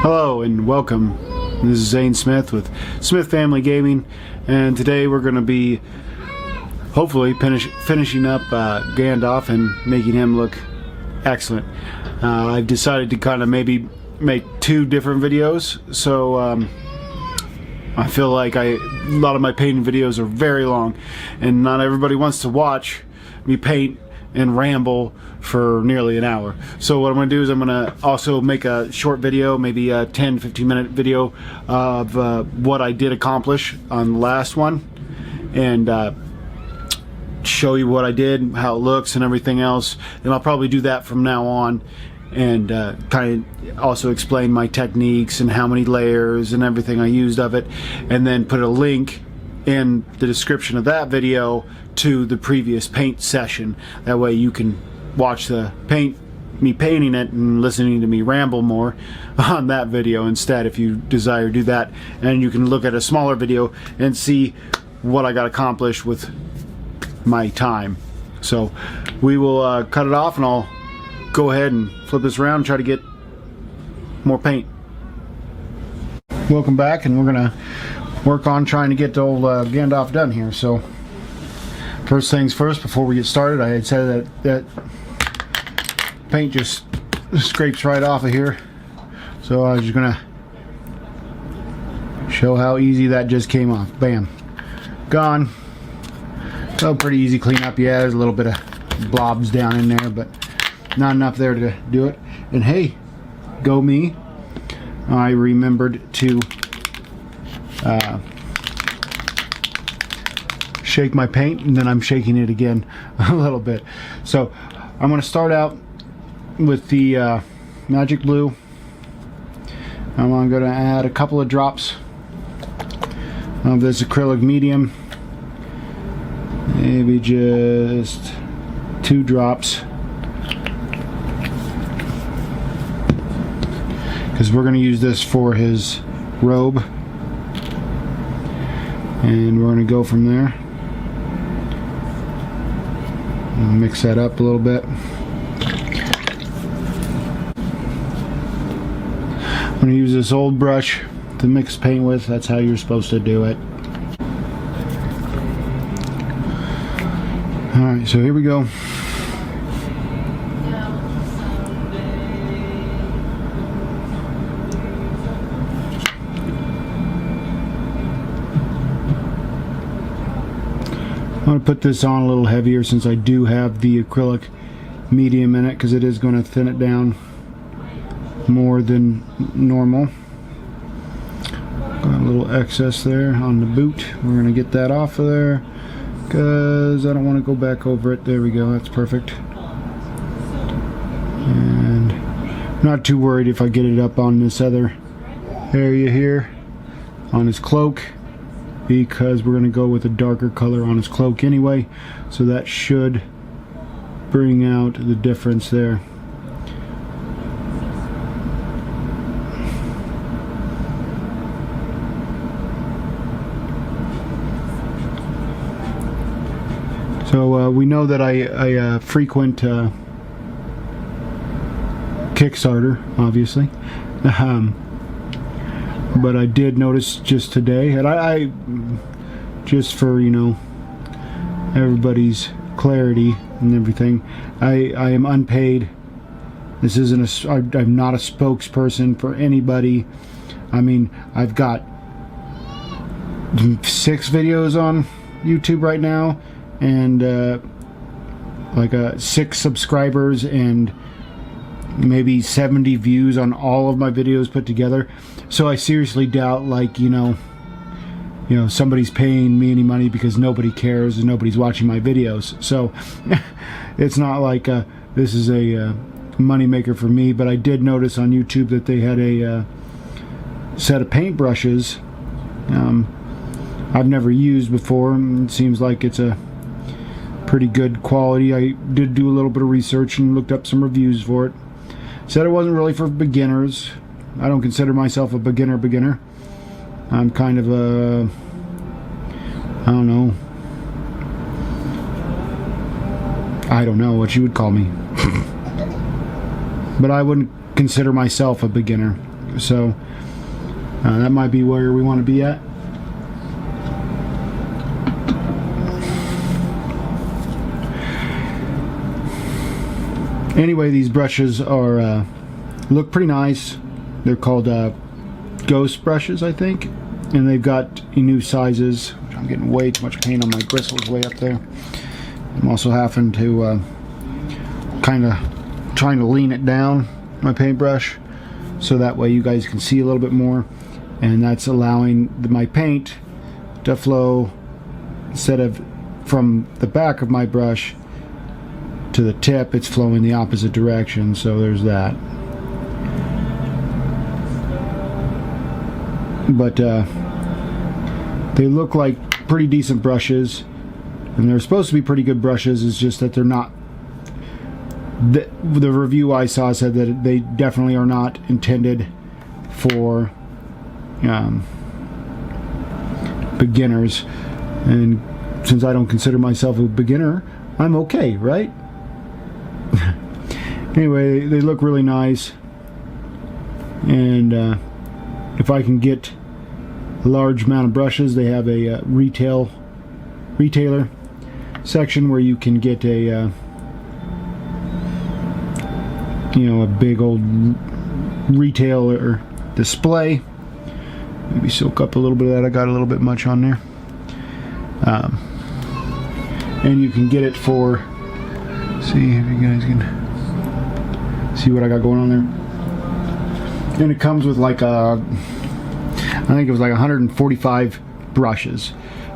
Hello and welcome. This is Zane Smith with Smith Family Gaming, and today we're going to be hopefully finishing up Gandalf and making him look excellent. I've decided to kind of maybe make two different videos, so I feel like a lot of my painting videos are very long, and not everybody wants to watch me paint and ramble for nearly an hour. So what I'm going to do is I'm going to also make a short video, maybe a 10-15 minute video of what I did accomplish on the last one, and show you what I did, how it looks and everything else. And I'll probably do that from now on, and kind of also explain my techniques and how many layers and everything I used of it, and then put a link in the description of that video to the previous paint session. That way you can watch me painting it and listening to me ramble more on that video instead, if you desire to do that. And you can look at a smaller video and see what I got accomplished with my time. So we will cut it off, and I'll go ahead and flip this around and try to get more paint. Welcome back, and we're gonna work on trying to get the old Gandalf done here. So first things first, before we get started, I had said that paint just scrapes right off of here, so I was just gonna show how easy that just came off. Bam, gone. So pretty easy cleanup. Yeah, there's a little bit of blobs down in there, but not enough there to do it. And hey, go me, I remembered to shake my paint, and then I'm shaking it again a little bit. So I'm going to start out with the magic blue. I'm going to add a couple of drops of this acrylic medium, maybe just 2 drops, because we're going to use this for his robe, and we're going to go from there. Mix that up a little bit. I'm going to use this old brush to mix paint with. That's how you're supposed to do it. Alright, so here we go. I'm going to put this on a little heavier, since I do have the acrylic medium in it, because it is going to thin it down more than normal. Got a little excess there on the boot. We're going to get that off of there, because I don't want to go back over it. There we go, that's perfect. And I'm not too worried if I get it up on this other area here on his cloak, because we're going to go with a darker color on his cloak anyway, so that should bring out the difference there. So we know that I frequent Kickstarter, obviously. But I did notice just today, and I just for, you know, everybody's clarity and everything, I am unpaid. This isn't I'm not a spokesperson for anybody. I mean, I've got 6 videos on YouTube right now, and like 6 subscribers, and maybe 70 views on all of my videos put together. So I seriously doubt, like, you know, somebody's paying me any money, because nobody cares and nobody's watching my videos. So it's not like this is a money maker for me. But I did notice on YouTube that they had a set of paintbrushes I've never used before. It seems like it's a pretty good quality. I did do a little bit of research and looked up some reviews for it. Said it wasn't really for beginners. I don't consider myself a beginner. I'm kind of a, I don't know what you would call me. But I wouldn't consider myself a beginner. So that might be where we want to be at. Anyway, these brushes are look pretty nice. They're called ghost brushes, I think, and they've got new sizes. I'm getting way too much paint on my bristles way up there. I'm also having to kind of trying to lean it down, my paintbrush, so that way you guys can see a little bit more, and that's allowing my paint to flow instead of from the back of my brush to the tip, it's flowing the opposite direction. So there's that. But they look like pretty decent brushes, and they're supposed to be pretty good brushes. It's just that they're not. The review I saw said that they definitely are not intended for beginners, and since I don't consider myself a beginner, I'm okay, right? Anyway, they look really nice, and if I can get a large amount of brushes, they have a retailer section where you can get a a big old retailer display. Maybe soak up a little bit of that. I got a little bit much on there. And you can get it for, see if you guys can see what I got going on there. And it comes with like I think it was like 145 brushes.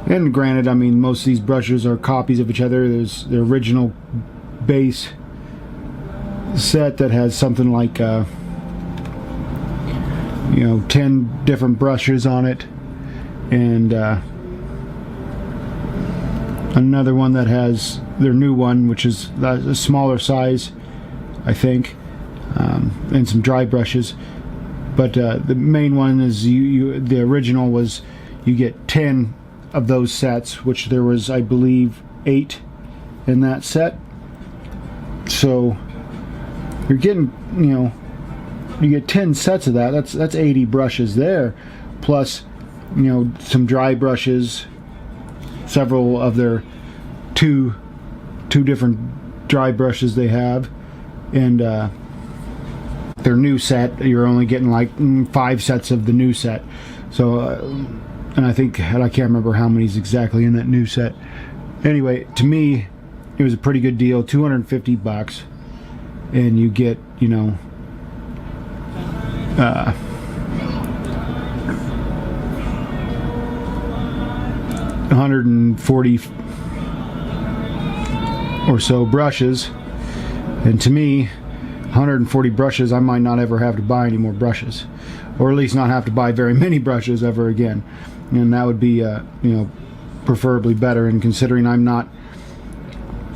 And granted, I mean, most of these brushes are copies of each other. There's the original base set that has something like 10 different brushes on it, and another one that has their new one, which is a smaller size, I think, and some dry brushes. But the main one is the original was you get 10 of those sets, which there was, I believe, 8 in that set. So you're getting, you get 10 sets of that. That's 80 brushes there, plus some dry brushes, several of their two different dry brushes they have, and their new set, you're only getting like 5 sets of the new set. So and I can't remember how many's exactly in that new set. Anyway, to me it was a pretty good deal, $250, and you get 140 or so brushes, and to me 140 brushes, I might not ever have to buy any more brushes, or at least not have to buy very many brushes ever again, and that would be preferably better. And considering I'm not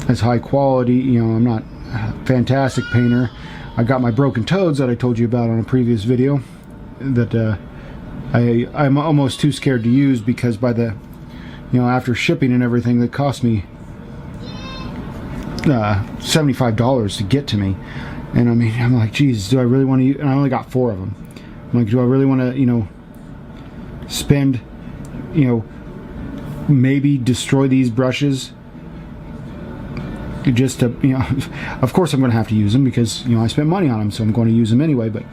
as high quality, I'm not a fantastic painter, I got my broken toads that I told you about on a previous video that I'm almost too scared to use, because by the after shipping and everything, that cost me $75 to get to me. And I mean, I'm like, geez, do I really want to use, and I only got 4 of them. I'm like, do I really want to spend maybe destroy these brushes just to of course I'm going to have to use them, because I spent money on them, so I'm going to use them anyway. But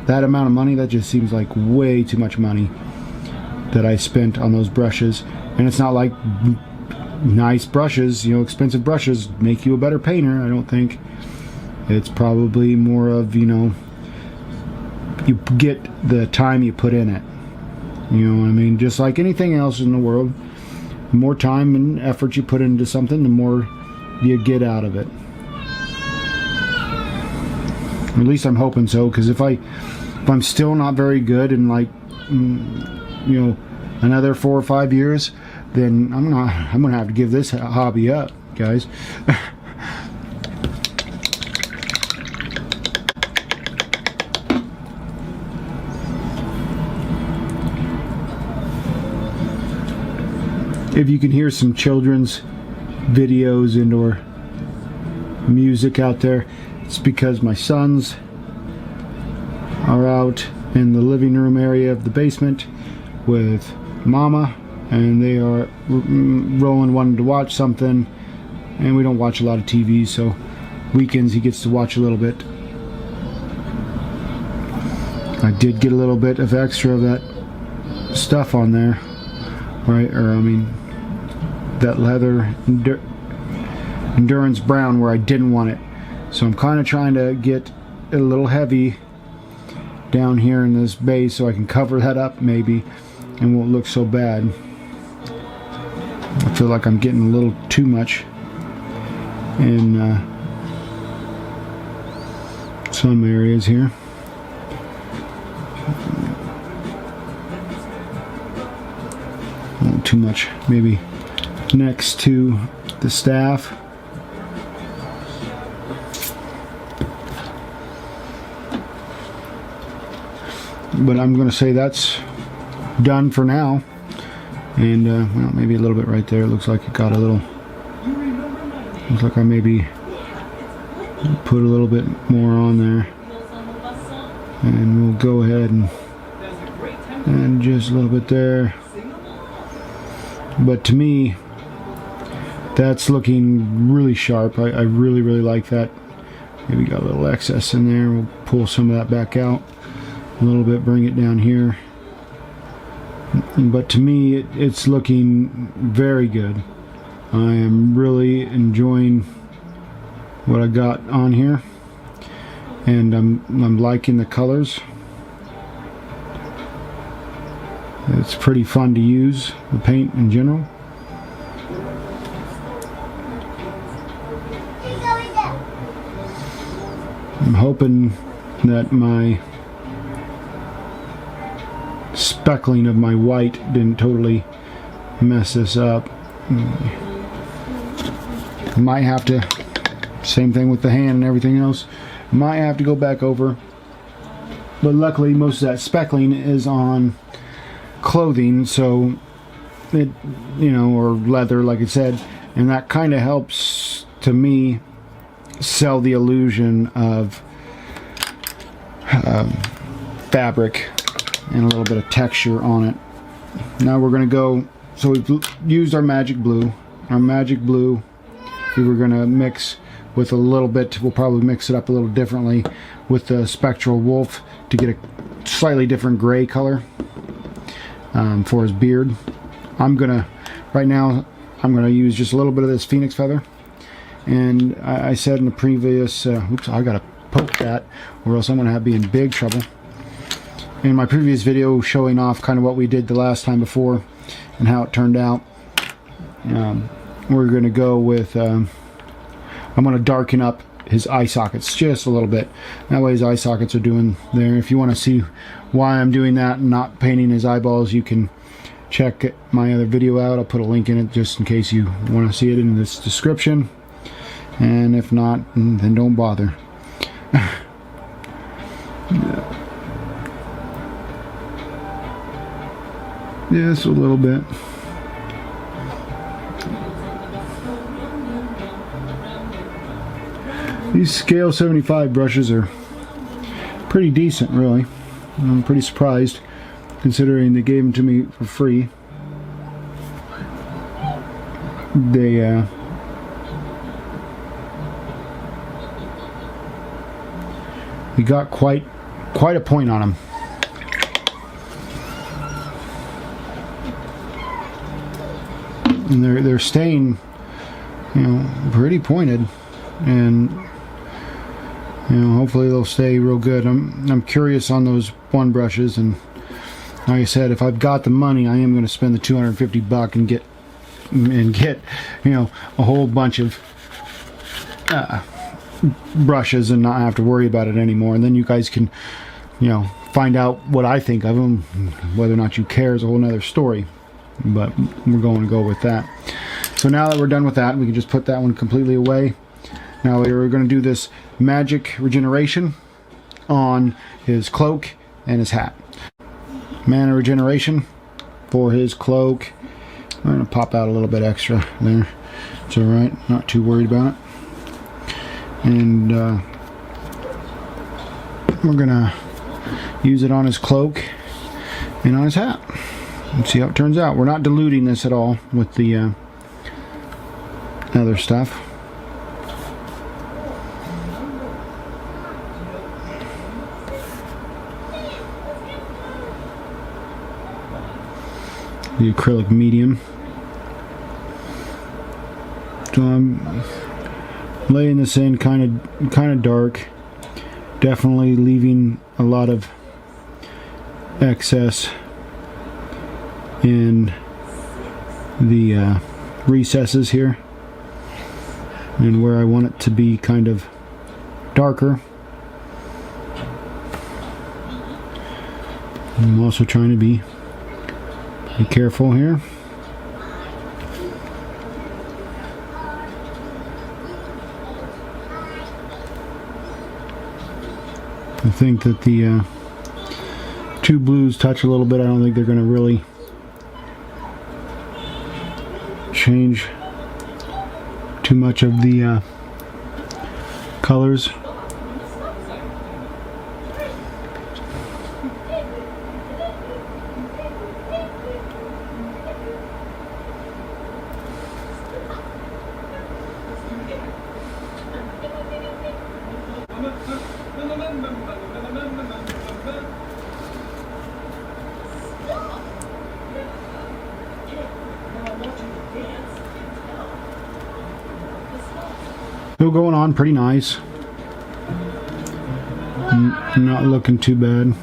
that amount of money, that just seems like way too much money that I spent on those brushes. And it's not like nice brushes, expensive brushes make you a better painter. I don't think. It's probably more of you get the time you put in it. You know what I mean? Just like anything else in the world, the more time and effort you put into something, the more you get out of it. At least I'm hoping so, because if I'm still not very good in like another 4 or 5 years, then I'm gonna have to give this hobby up, guys. If you can hear some children's videos and or music out there, it's because my sons are out in the living room area of the basement with Mama, and they are Roland wanted to watch something, and we don't watch a lot of TV, so weekends he gets to watch a little bit. I did get a little bit of extra of that stuff on there, right? Or I mean, that leather endurance brown where I didn't want it. So I'm kind of trying to get it a little heavy down here in this base so I can cover that up maybe and won't look so bad. I feel like I'm getting a little too much in some areas here. A little too much maybe next to the staff. But I'm going to say that's done for now. And well, maybe a little bit right there. It looks like it got a little. Looks like I maybe put a little bit more on there. And we'll go ahead and just a little bit there. But to me, that's looking really sharp. I really like that. Maybe got a little excess in there. We'll pull some of that back out a little bit, bring it down here. But to me, it's looking very good. I am really enjoying what I got on here, and I'm liking the colors. It's pretty fun to use, the paint in general. I'm hoping that my speckling of my white didn't totally mess this up. Might have to, same thing with the hand and everything else, might have to go back over. But luckily most of that speckling is on clothing, so it, you know, or leather like I said, and that kind of helps to me sell the illusion of fabric and a little bit of texture on it. Now we're going to go, so we've used our magic blue. Our magic blue we were going to mix with a little bit, we'll probably mix it up a little differently with the spectral wolf to get a slightly different gray color for his beard. Right now I'm gonna use just a little bit of this phoenix feather, and I said in the previous oops, I gotta poke that or else I'm gonna be in big trouble. In my previous video showing off kind of what we did the last time before and how it turned out, we're gonna go with I'm gonna darken up his eye sockets just a little bit. That way his eye sockets are doing there. If you want to see why I'm doing that and not painting his eyeballs, you can check my other video out. I'll put a link in it just in case you want to see it in this description. And if not, then don't bother. Just a little bit. These scale 75 brushes are pretty decent, really. I'm pretty surprised considering they gave them to me for free. They got quite a point on them. And they're staying, you know, pretty pointed, and you know, hopefully they'll stay real good. I'm curious on those one brushes, and like I said, if I've got the money, I am going to spend the $250 and get you know, a whole bunch of brushes and not have to worry about it anymore. And then you guys can, you know, find out what I think of them. Whether or not you care is a whole nother story, but we're going to go with that. So now that we're done with that, we can just put that one completely away. Now we're going to do this magic regeneration on his cloak and his hat. Mana regeneration for his cloak. I'm going to pop out a little bit extra there. It's alright, not too worried about it. And we're going to use it on his cloak and on his hat. Let's see how it turns out. We're not diluting this at all with the other stuff. The acrylic medium. So I'm laying this in kind of dark, definitely leaving a lot of excess in the recesses here, and where I want it to be kind of darker. I'm also trying to be careful here. I think that the two blues touch a little bit. I don't think they're going to really change too much of the colors. Still going on pretty nice. Not looking too bad.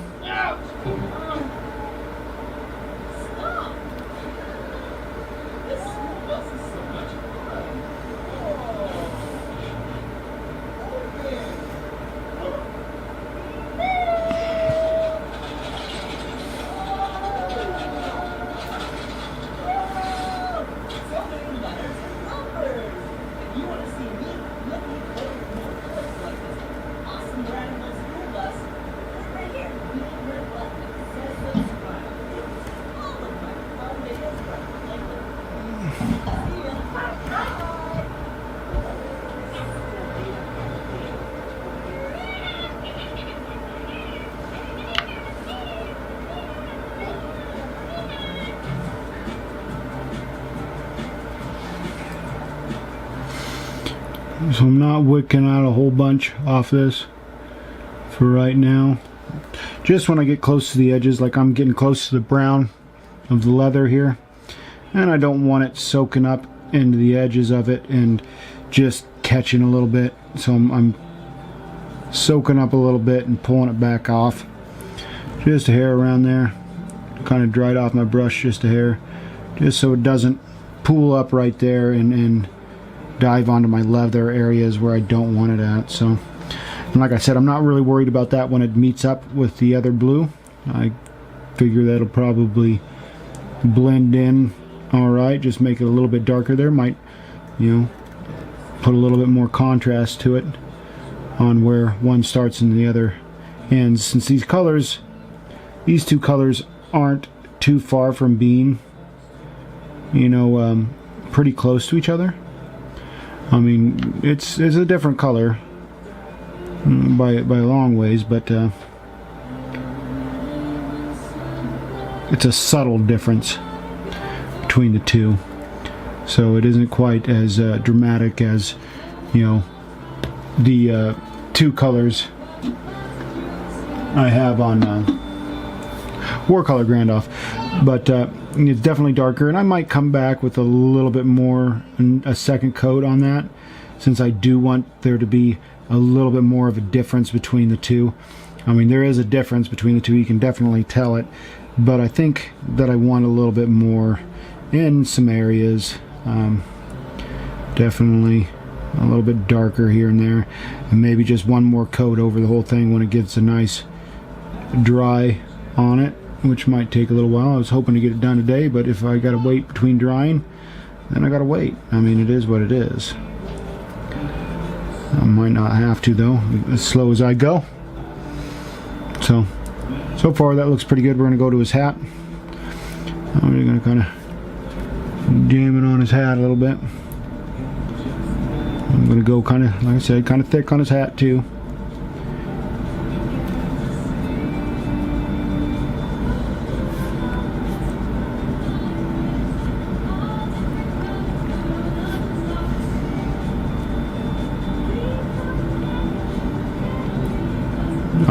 So I'm not wicking out a whole bunch off this for right now. Just when I get close to the edges, like I'm getting close to the brown of the leather here, and I don't want it soaking up into the edges of it and just catching a little bit. So I'm soaking up a little bit and pulling it back off. Just a hair around there. Kind of dried off my brush just a hair, just so it doesn't pool up right there and dive onto my leather areas where I don't want it at. So, and like I said, I'm not really worried about that when it meets up with the other blue. I figure that'll probably blend in alright, just make it a little bit darker there. Might, you know, put a little bit more contrast to it on where one starts and the other ends. Since these two colors aren't too far from being, you know, pretty close to each other. I mean, it's a different color by a long ways, but it's a subtle difference between the two. So it isn't quite as dramatic as, you know, the two colors I have on Warcolor Gandalf, but it's definitely darker, and I might come back with a little bit more, a second coat on that, since I do want there to be a little bit more of a difference between the two. I mean, there is a difference between the two, you can definitely tell it, but I think that I want a little bit more in some areas. Definitely a little bit darker here and there, and maybe just one more coat over the whole thing when it gets a nice dry on it, which might take a little while. I was hoping to get it done today, but if I gotta wait between drying, then I gotta wait. I mean, it is what it is. I might not have to, though, as slow as I go. So far that looks pretty good. We're gonna go to his hat. We're gonna kind of jam it on his hat a little bit. I'm gonna go kind of, like I said, kind of thick on his hat too.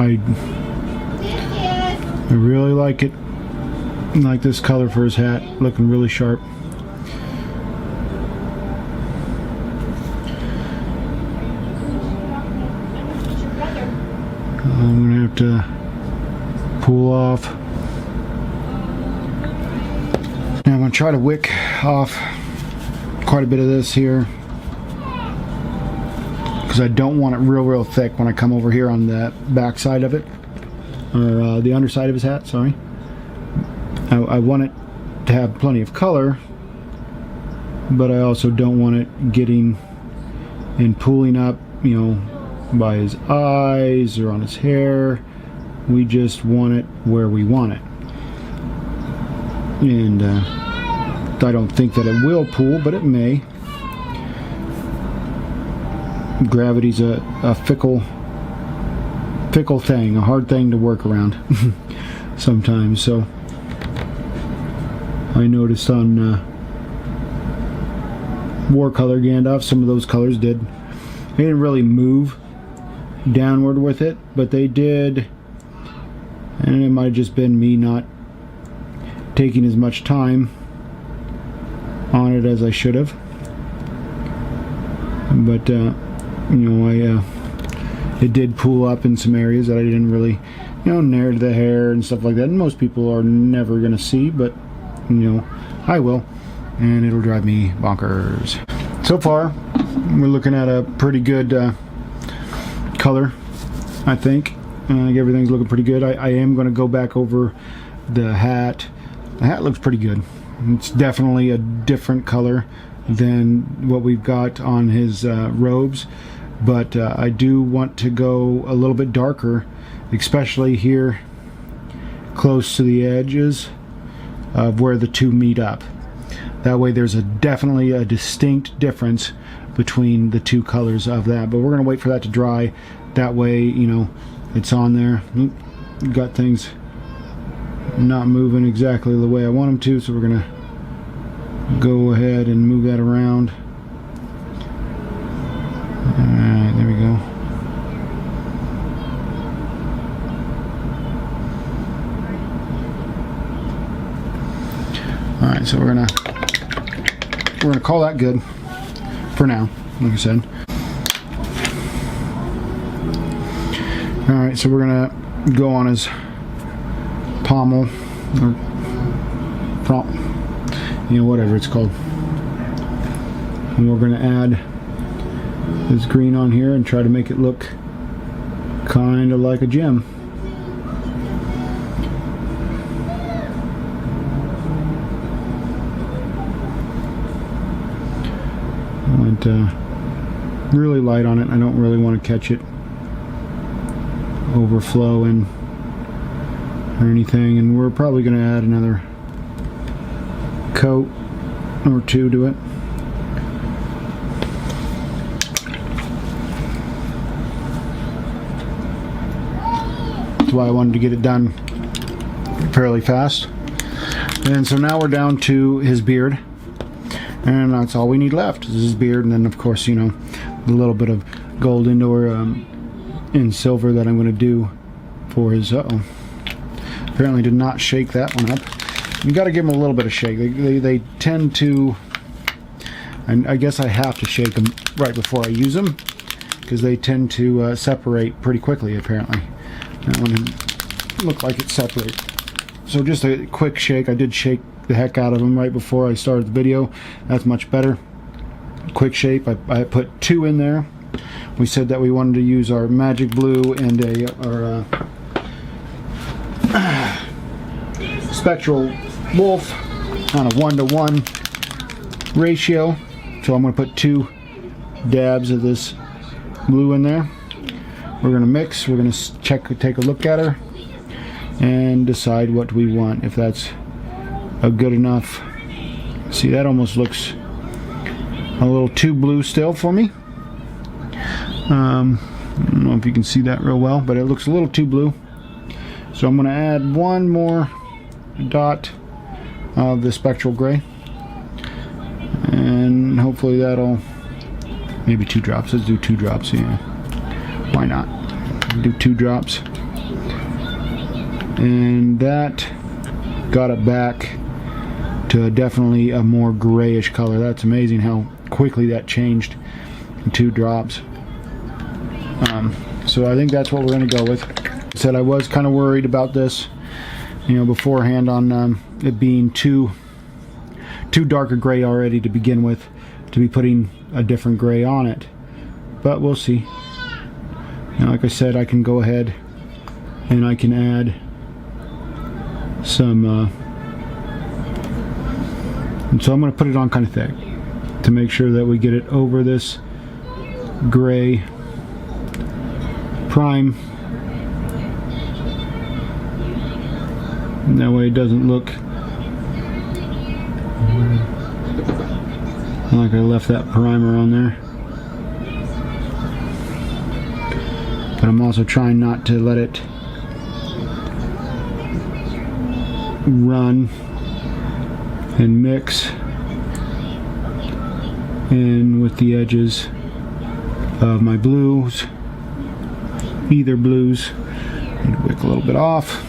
I really like it. I like this color for his hat, looking really sharp. I'm gonna have to pull off. Now I'm gonna try to wick off quite a bit of this here, because I don't want it real thick when I come over here on the back side of it, or the underside of his hat, sorry. I want it to have plenty of color, but I also don't want it getting and pulling up, you know, by his eyes or on his hair. We just want it where we want it. And I don't think that it will pull, but it may. Gravity's a fickle thing, a hard thing to work around sometimes. So I noticed on Warcolor Gandalf, some of those colors they didn't really move downward with it, but they did, and it might have just been me not taking as much time on it as I should have. But you know, it did pull up in some areas that I didn't really, you know, near the hair and stuff like that. And most people are never gonna see, but you know, I will, and it'll drive me bonkers. So far, we're looking at a pretty good color, I think. Everything's looking pretty good. I am going to go back over the hat. The hat looks pretty good. It's definitely a different color than what we've got on his robes, but I do want to go a little bit darker, especially here close to the edges of where the two meet up. That way there's definitely a distinct difference between the two colors of that. But we're going to wait for that to dry. That way, you know, it's on there. Got things not moving exactly the way I want them to, so we're going to go ahead and move that around. Alright, there we go. Alright, so we're gonna call that good for now, like I said. Alright, so we're gonna go on his pommel, or you know, whatever it's called. And we're gonna add this green on here and try to make it look kind of like a gem. Went really light on it. I don't really want to catch it overflowing or anything, and we're probably going to add another coat or two to it. That's why I wanted to get it done fairly fast. And so now we're down to his beard, and that's all we need left is his beard. And then of course, you know, the little bit of gold indoor in silver that I'm going to do for his apparently did not shake that one up. You got to give them a little bit of shake. They tend to, and I guess I have to shake them right before I use them, because they tend to separate pretty quickly apparently. That one didn't look like it separated. So just a quick shake. I did shake the heck out of them right before I started the video. That's much better. Quick shake. I put 2 in there. We said that we wanted to use our magic blue and our spectral wolf on a 1-to-1 ratio. So I'm going to put 2 dabs of this blue in there. We're going to mix. We're going to take a look at her and decide what we want, if that's a good enough. See, that almost looks a little too blue still for me. I don't know if you can see that real well, but it looks a little too blue. So I'm going to add 1 more dot of the spectral gray, and hopefully that'll, maybe 2 drops. Let's do 2 drops. Yeah, why not? Do 2 drops. and that got it back to definitely a more grayish color. That's amazing how quickly that changed in 2 drops. So I think that's what we're going to go with. I said I was kind of worried about this, you know, beforehand on it being too dark a gray already to begin with, to be putting a different gray on it. But we'll see. And like I said, I can go ahead and I can add some and so I'm going to put it on kind of thick to make sure that we get it over this gray prime, and that way it doesn't look like I left that primer on there. But I'm also trying not to let it run and mix in with the edges of my blues, either blues. Need to wick a little bit off.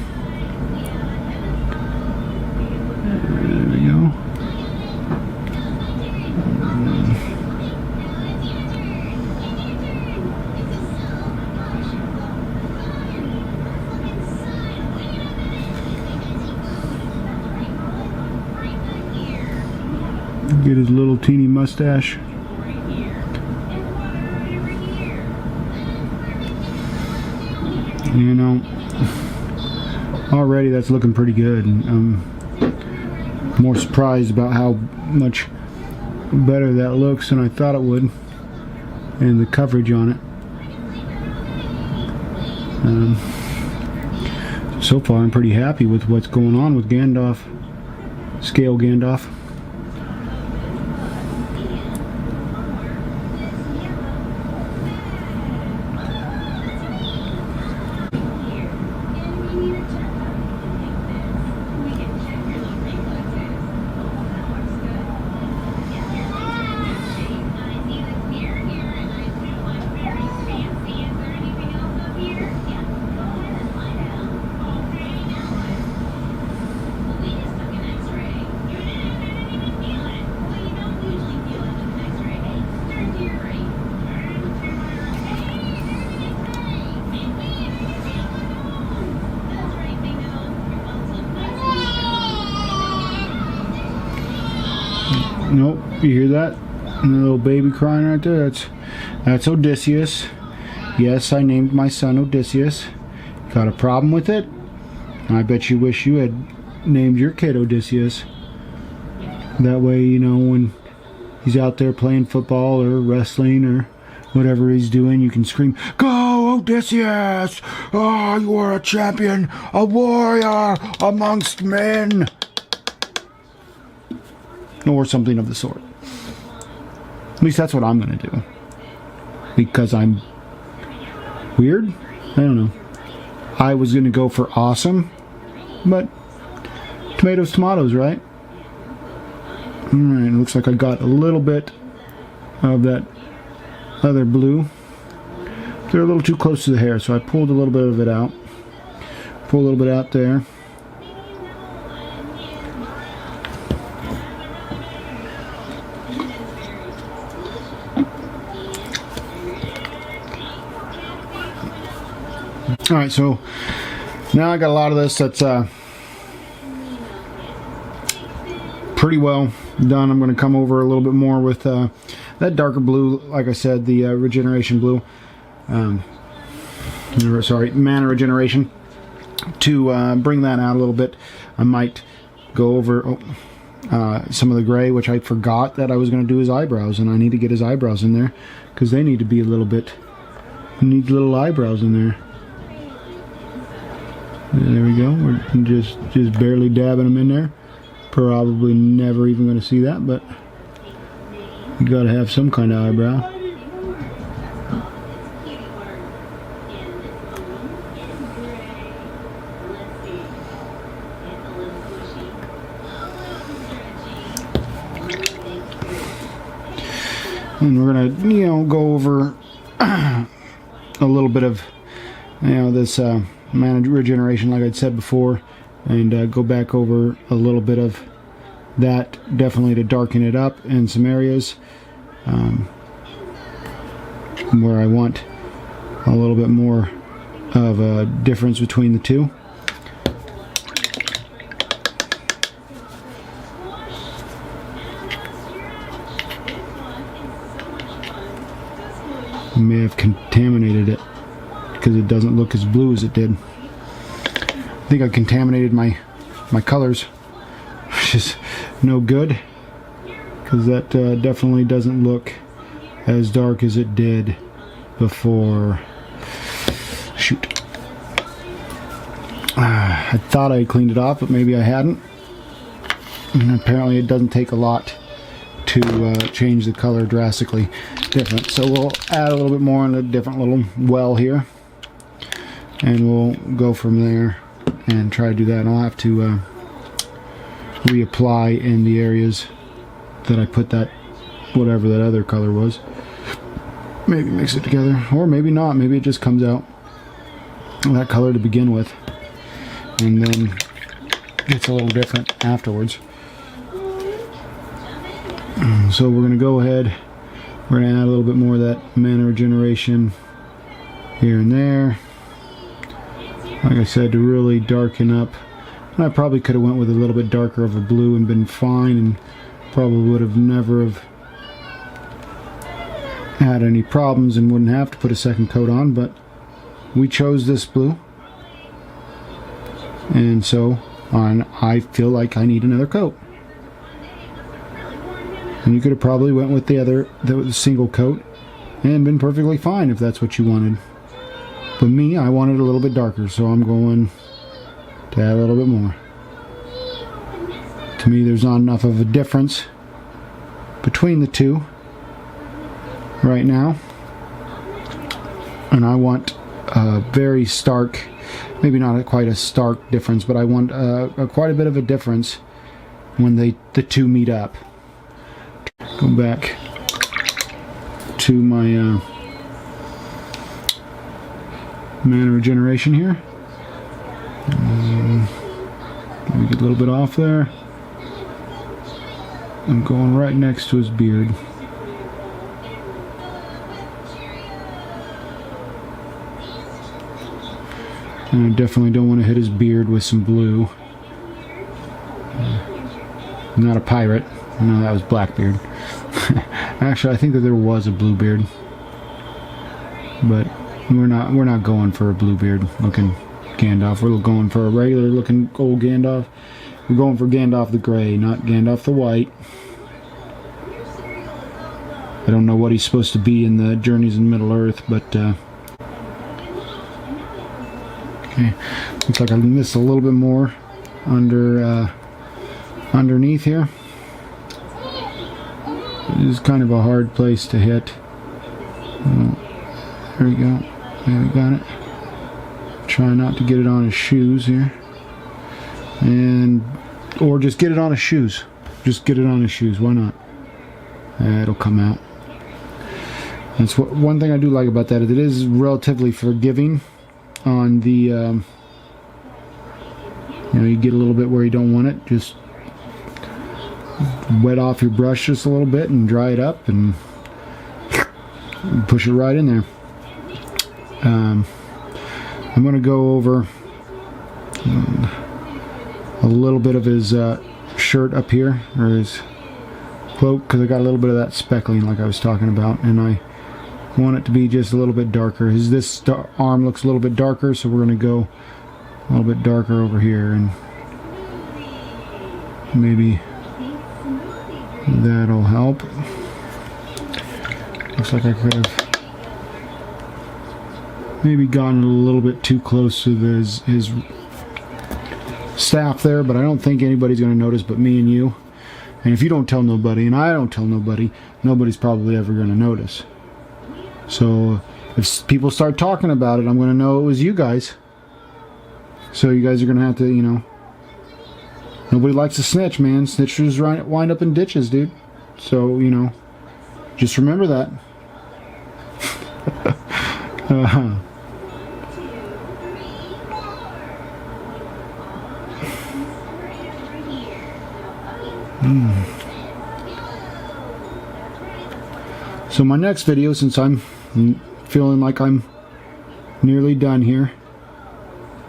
There we go. Get his little teeny mustache. You know, already that's looking pretty good. And I'm more surprised about how much better that looks than I thought it would, and the coverage on it. So far I'm pretty happy with what's going on with Gandalf, Scale Gandalf. Nope, you hear that? And the little baby crying right there? That's Odysseus. Yes, I named my son Odysseus. Got a problem with it? I bet you wish you had named your kid Odysseus. That way, you know, when he's out there playing football or wrestling or whatever he's doing, you can scream, "Go, Odysseus! Oh, you are a champion, a warrior amongst men!" Or something of the sort. At least that's what I'm going to do. Because I'm weird? I don't know. I was going to go for awesome, but tomatoes, tomatoes, right? Alright, looks like I got a little bit of that other blue. They're a little too close to the hair, so I pulled a little bit of it out. Pull a little bit out there. Alright, so now I got a lot of this that's pretty well done. I'm going to come over a little bit more with that darker blue, like I said, the regeneration blue. Sorry, mana regeneration. To bring that out a little bit, I might go over some of the gray, which I forgot that I was going to do his eyebrows, and I need to get his eyebrows in there because they need to be a little bit. Need little eyebrows in there. There we go. We're just barely dabbing them in there. Probably never even going to see that, but you got to have some kind of eyebrow. And we're going to, go over a little bit of, this mana regeneration like I'd said before, and go back over a little bit of that, definitely to darken it up in some areas where I want a little bit more of a difference between the two. I may have contaminated it because it doesn't look as blue as it did. I think I contaminated my colors, which is no good, because that definitely doesn't look as dark as it did before. Shoot. I thought I cleaned it off, but maybe I hadn't. And apparently it doesn't take a lot to change the color drastically different. So we'll add a little bit more in a different little well here, and we'll go from there and try to do that. And I'll have to reapply in the areas that I put that, whatever that other color was. Maybe mix it together, or maybe not. Maybe it just comes out that color to begin with, and then gets a little different afterwards. So we're going to go ahead, we're going to add a little bit more of that mana regeneration here and there, like I said, to really darken up. And I probably could have went with a little bit darker of a blue and been fine, and probably would have never have had any problems and wouldn't have to put a second coat on, but we chose this blue, and so I feel like I need another coat. And you could have probably went with the single coat and been perfectly fine if that's what you wanted. But me, I wanted a little bit darker, so I'm going to add a little bit more. To me, there's not enough of a difference between the two right now, and I want a very stark, maybe not quite a stark difference, but I want quite a bit of a difference when the two meet up. Go back to my mana regeneration here. Maybe get a little bit off there. I'm going right next to his beard. And I definitely don't want to hit his beard with some blue. I'm not a pirate. No, that was Blackbeard. Actually, I think that there was a Bluebeard, but we're not going for a Bluebeard looking Gandalf. We're going for a regular looking old Gandalf. We're going for Gandalf the Grey, not Gandalf the White. I don't know what he's supposed to be in the Journeys in Middle-earth, but okay, looks like I missed a little bit more underneath here. It is kind of a hard place to hit. There we go. There we got it. Try not to get it on his shoes here, or just get it on his shoes. Just get it on his shoes. Why not? It'll come out. That's one thing I do like about that. It is relatively forgiving on the. You get a little bit where you don't want it. Just wet off your brush just a little bit and dry it up and push it right in there. I'm going to go over a little bit of his shirt up here, or his cloak, because I got a little bit of that speckling like I was talking about, and I want it to be just a little bit darker. This arm looks a little bit darker, so we're going to go a little bit darker over here, and maybe that'll help. Looks like I could have maybe gotten a little bit too close to his staff there, but I don't think anybody's going to notice but me and you. And if you don't tell nobody, and I don't tell nobody, nobody's probably ever going to notice. So if people start talking about it, I'm going to know it was you guys. So you guys are going to have to, nobody likes to snitch, man. Snitchers wind up in ditches, dude. So, just remember that. So my next video, since I'm feeling like I'm nearly done here,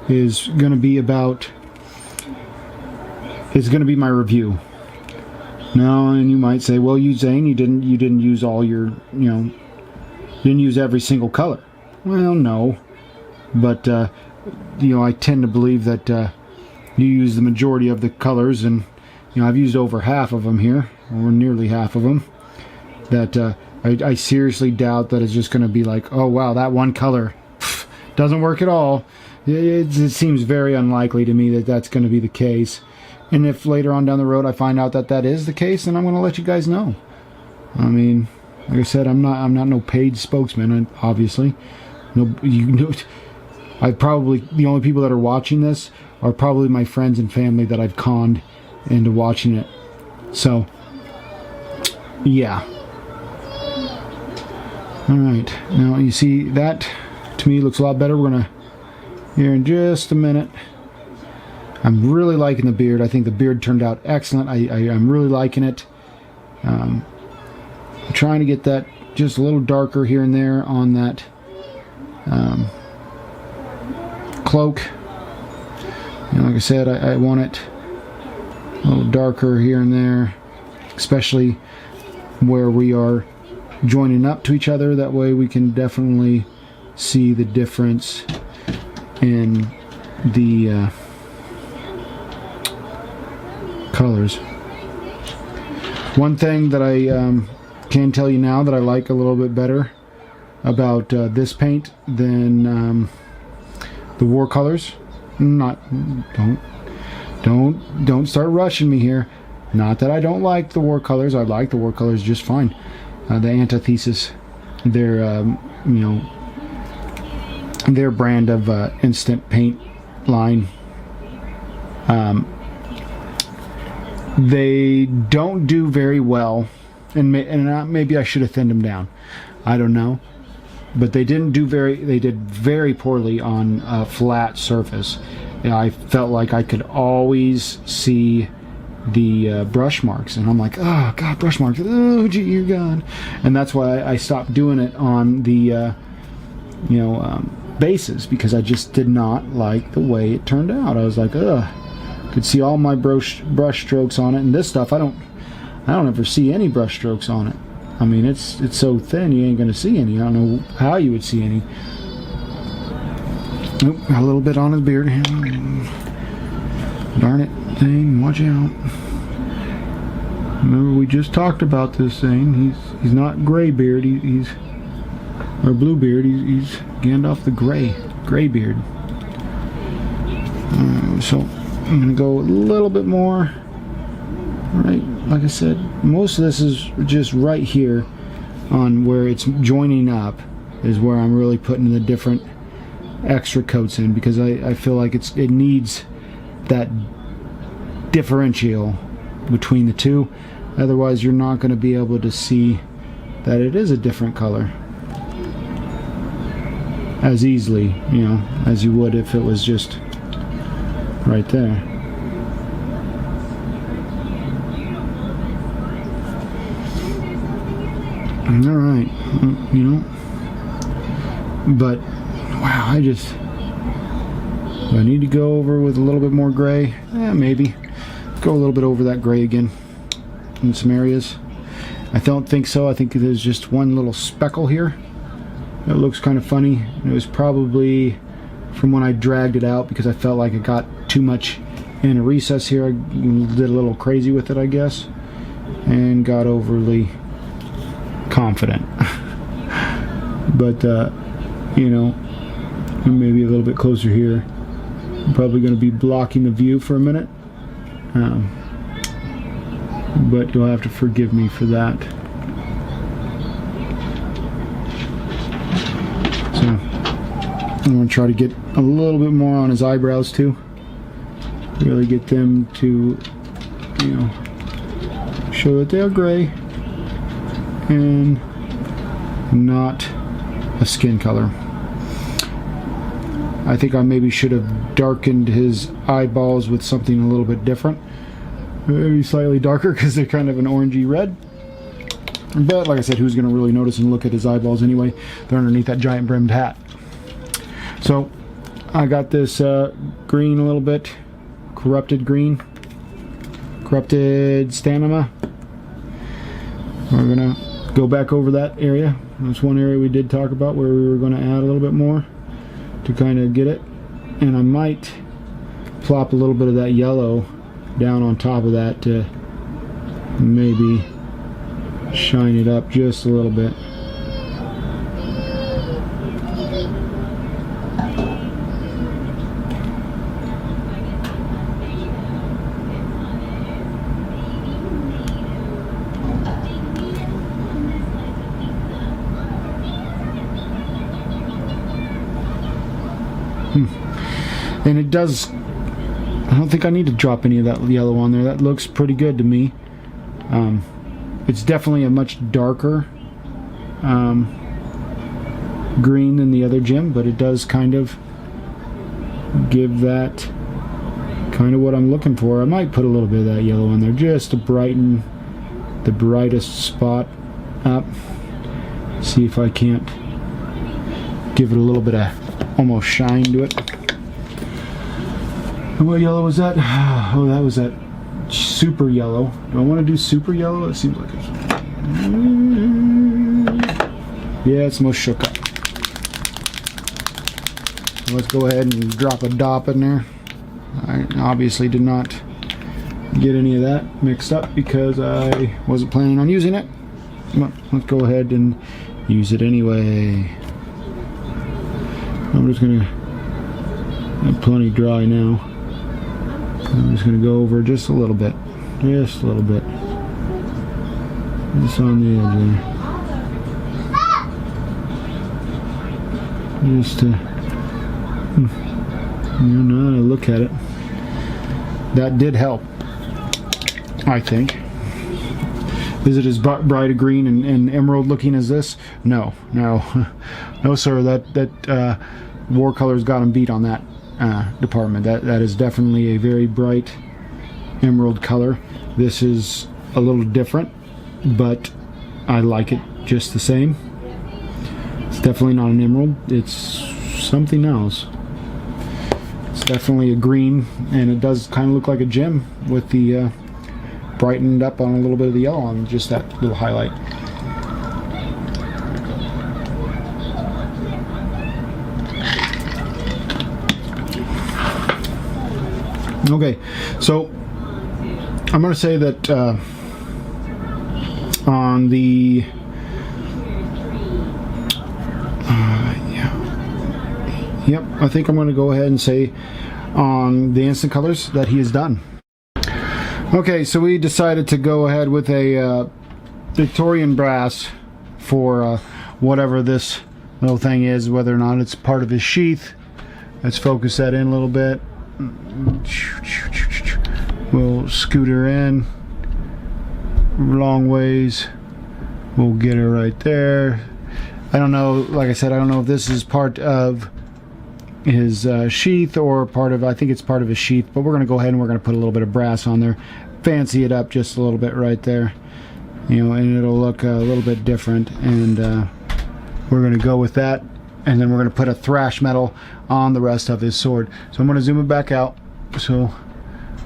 is going to be about, it's going to be my review. Now, and you might say, well, Zane, you didn't use all your, you didn't use every single color. Well, no, but I tend to believe that you use the majority of the colors, and I've used over half of them here, or nearly half of them. That I seriously doubt that it's just going to be like, oh wow, that one color doesn't work at all. It seems very unlikely to me that that's going to be the case. And if later on down the road I find out that that is the case, then I'm going to let you guys know. I mean, like I said, I'm not no paid spokesman, obviously. No, I probably, the only people that are watching this are probably my friends and family that I've conned into watching it. So, yeah. Alright, now you see that to me looks a lot better. We're gonna, here in just a minute. I'm really liking the beard. I think the beard turned out excellent. I'm really liking it. I'm trying to get that just a little darker here and there on that cloak. Like I said, I want it a little darker here and there, especially where we are joining up to each other. That way we can definitely see the difference in the colors. One thing that I can tell you now that I like a little bit better about this paint than the war colors. Don't start rushing me here. Not that I don't like the war colors. I like the war colors just fine. The Antithesis, their their brand of instant paint line. They don't do very well, and maybe I should have thinned them down. I don't know, but they didn't do they did very poorly on a flat surface. I felt like I could always see the brush marks, and I'm like, oh god, brush marks, oh gee, you're gone. And that's why I stopped doing it on the bases, because I just did not like the way it turned out. I was like, ugh, could see all my brush strokes on it, and this stuff I don't ever see any brush strokes on it. I mean, it's so thin you ain't gonna see any. I don't know how you would see any. Oop, got a little bit on his beard. Darn it, Zane, watch out. Remember, we just talked about this, Zane. He's not Greybeard, he's or Bluebeard, he's Gandalf the Greybeard. So I'm gonna go a little bit more. Right, like I said, most of this is just right here on where it's joining up is where I'm really putting the different extra coats in, because I feel like it needs that differential between the two. Otherwise you're not going to be able to see that it is a different color as easily, as you would if it was just right there. Alright, but wow, I need to go over with a little bit more gray. Maybe go a little bit over that gray again in some areas. I don't think so. I think there's just one little speckle here that looks kind of funny. It was probably from when I dragged it out, because I felt like it got too much in a recess here. I did a little crazy with it, I guess, and got overly confident. But maybe a little bit closer here. I'm probably going to be blocking the view for a minute, but you'll have to forgive me for that. So I'm going to try to get a little bit more on his eyebrows too. Really get them to, show that they're gray and not a skin color. I think I maybe should have darkened his eyeballs with something a little bit different. maybe slightly darker because they're kind of an orangey red. But like I said, who's going to really notice and look at his eyeballs anyway? They're underneath that giant brimmed hat. So I got this green a little bit, corrupted green, corrupted stamina. We're going to go back over that area. That's one area we did talk about where we were going to add a little bit more to kind of get it. And I might plop a little bit of that yellow down on top of that to maybe shine it up just a little bit. And it does, I don't think I need to drop any of that yellow on there. That looks pretty good to me. It's definitely a much darker green than the other gem, but it does kind of give that kind of what I'm looking for. I might put a little bit of that yellow in there just to brighten the brightest spot up. See if I can't give it a little bit of almost shine to it. What yellow was that? Oh, that was that super yellow. Do I want to do super yellow? It seems like it's... yeah, it's most shook up. Let's go ahead and drop a dop in there. I obviously did not get any of that mixed up because I wasn't planning on using it. But let's go ahead and use it anyway. I'm just gonna have plenty dry now. I'm just going to go over just a little bit. Just a little bit. Just on the edge there. Just to... you know, look at it. That did help, I think. Is it as bright a green and emerald looking as this? No. No. No, sir. That war colors got him beat on that. Department. That is definitely a very bright emerald color. This is a little different, but I like it just the same. It's definitely not an emerald. It's something else. It's definitely a green, and it does kind of look like a gem with the brightened up on a little bit of the yellow on just that little highlight. Okay, so I'm going to say that on the yep, I think I'm going to go ahead and say on the instant colors that he is done. Okay, so we decided to go ahead with a Victorian brass for whatever this little thing is, whether or not it's part of his sheath. Let's focus that in a little bit. We'll scoot her in long ways. We'll get her right there. I don't know, like I said, I don't know if this is part of his sheath or part of, I think it's part of his sheath, but we're going to go ahead and we're going to put a little bit of brass on there, fancy it up just a little bit right there, you know, and it'll look a little bit different, and we're going to go with that. And then we're going to put a thrash metal on the rest of his sword. So I'm going to zoom it back out so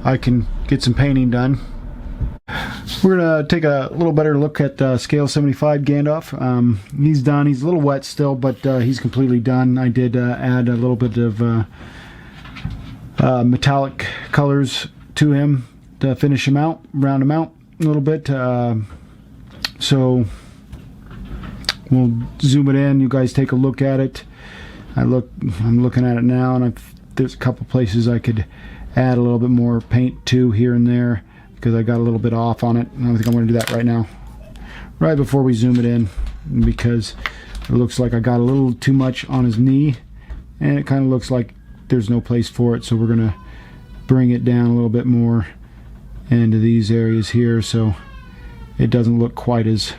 I can get some painting done. We're going to take a little better look at scale 75 Gandalf. He's done. He's a little wet still, but he's completely done. I did add a little bit of metallic colors to him to finish him out, round him out a little bit. So we'll zoom it in. You guys take a look at it. I'm looking at it now, and there's a couple places I could add a little bit more paint to here and there because I got a little bit off on it. I think I'm going to do that right now, right before we zoom it in, because it looks like I got a little too much on his knee, and it kind of looks like there's no place for it. So we're going to bring it down a little bit more into these areas here, so it doesn't look quite as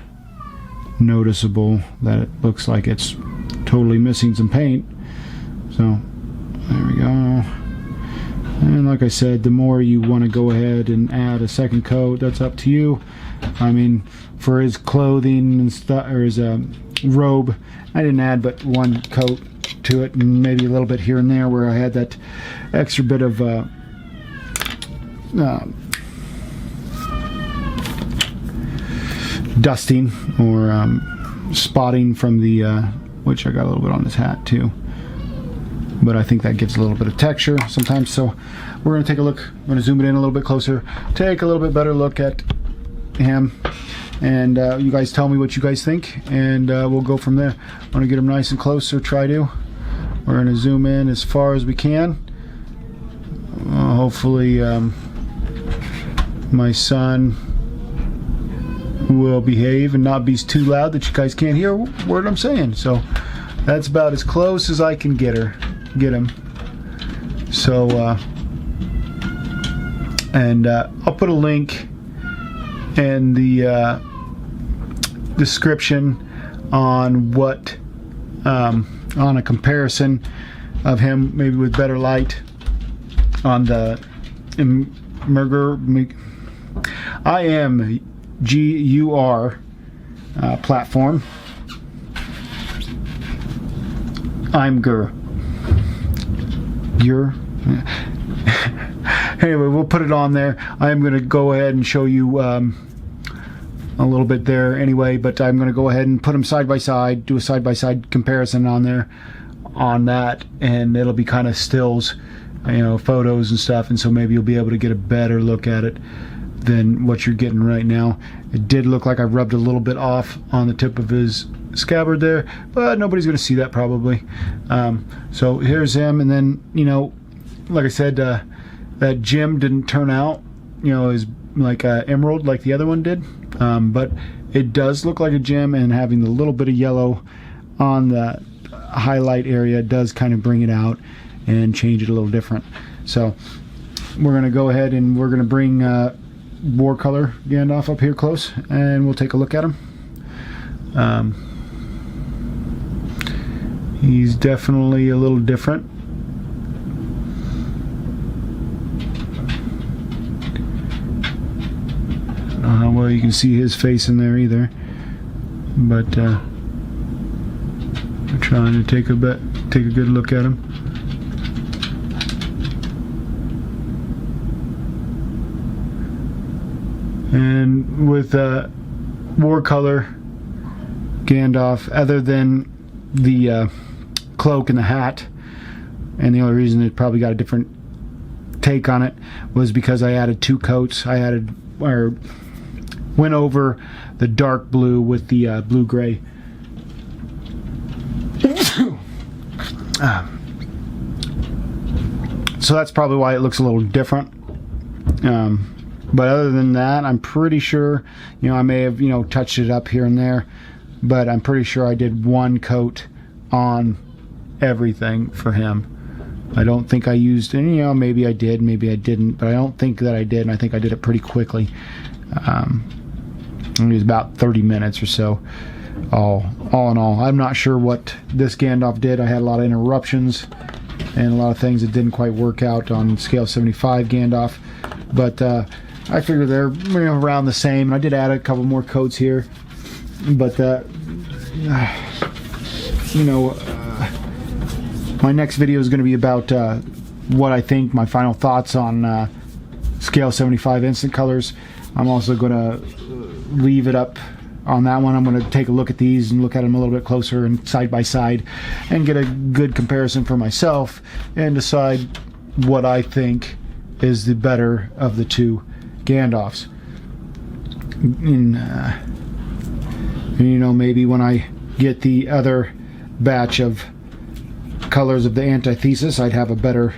noticeable that it looks like it's totally missing some paint. So there we go. And like I said, the more you want to go ahead and add a second coat, that's up to you. I mean, for his clothing and stuff, or his robe, I didn't add but one coat to it, and maybe a little bit here and there where I had that extra bit of dusting or spotting from the which I got a little bit on his hat too, but I think that gives a little bit of texture sometimes. So we're going to take a look. I'm going to zoom it in a little bit closer, take a little bit better look at him, and you guys tell me what you guys think, and we'll go from there. I'm going to get him nice and close, or try to. We're going to zoom in as far as we can. Hopefully my son will behave and not be too loud that you guys can't hear what I'm saying. So that's about as close as I can get him. So and I'll put a link in the description on what on a comparison of him, maybe with better light, on the GUR platform. Anyway, we'll put it on there. I am going to go ahead and show you a little bit there anyway, but I'm going to go ahead and put them side by side, do a side by side comparison on there, on that, and it'll be kind of stills, you know, photos and stuff, and so maybe you'll be able to get a better look at it than what you're getting right now. It did look like I rubbed a little bit off on the tip of his scabbard there, but nobody's going to see that probably. So here's him, and then, you know, like I said, that gem didn't turn out, you know, as like emerald like the other one did, but it does look like a gem, and having the little bit of yellow on the highlight area does kind of bring it out and change it a little different. So we're going to go ahead and we're going to bring Warcolor Gandalf up here close, and we'll take a look at him. He's definitely a little different. I don't know how well you can see his face in there either, but I'm trying to take a good look at him. And with Warcolor Gandalf, other than the cloak and the hat, and the only reason it probably got a different take on it was because I added two coats. I added, or went over the dark blue with the blue gray. So that's probably why it looks a little different. But other than that, I'm pretty sure, you know, I may have, you know, touched it up here and there, but I'm pretty sure I did one coat on everything for him. I don't think I used any, you know, maybe I did, maybe I didn't, but I don't think that I did, and I think I did it pretty quickly. It was about 30 minutes or so, all in all. I'm not sure what this Gandalf did. I had a lot of interruptions and a lot of things that didn't quite work out on scale 75 Gandalf, but I figure they're, you know, around the same. I did add a couple more coats here, but you know, my next video is going to be about what I think, my final thoughts on scale 75 instant colors. I'm also going to leave it up on that one. I'm going to take a look at these and look at them a little bit closer and side by side, and get a good comparison for myself and decide what I think is the better of the two Gandalfs. And you know, maybe when I get the other batch of colors of the antithesis, I'd have a better,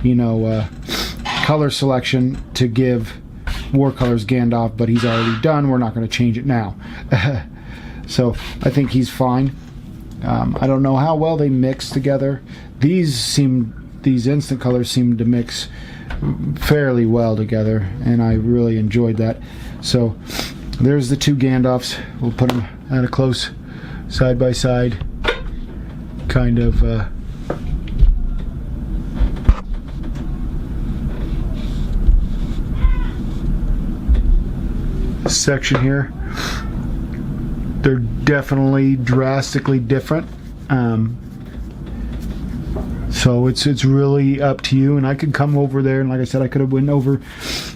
you know, color selection to give Warcolor's Gandalf, but he's already done. We're not going to change it now. So I think he's fine. I don't know how well they mix together. These instant colors seem to mix fairly well together, and I really enjoyed that. So there's the two Gandalfs. We'll put them at a close side by side section here. They're definitely drastically different. So it's really up to you, and I could come over there, and like I said, I could have went over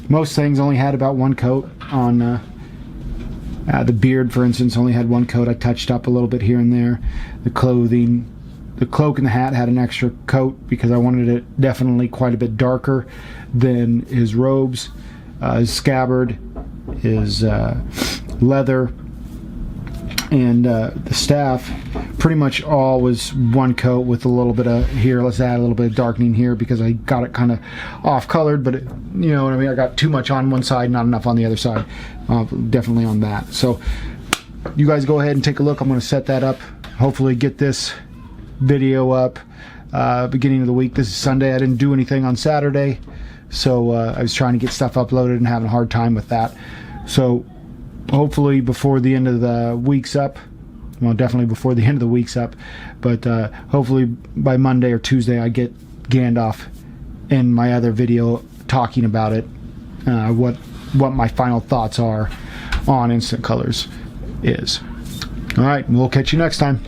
most things. Only had about one coat on the beard, for instance, only had one coat. I touched up a little bit here and there. The clothing, the cloak and the hat had an extra coat because I wanted it definitely quite a bit darker than his robes. His scabbard, his leather, and the staff, pretty much all was one coat with a little bit of here. Let's add a little bit of darkening here because I got it kind of off colored, but you know what I mean. I got too much on one side, not enough on the other side. Definitely on that. So you guys go ahead and take a look. I'm going to set that up. Hopefully get this video up beginning of the week. This is Sunday. I didn't do anything on Saturday, so I was trying to get stuff uploaded and having a hard time with that. So hopefully before the end of the week's up, well, definitely before the end of the week's up, but hopefully by Monday or Tuesday I get Gandalf in my other video talking about it, what my final thoughts are on Instant Colors is. All right, we'll catch you next time.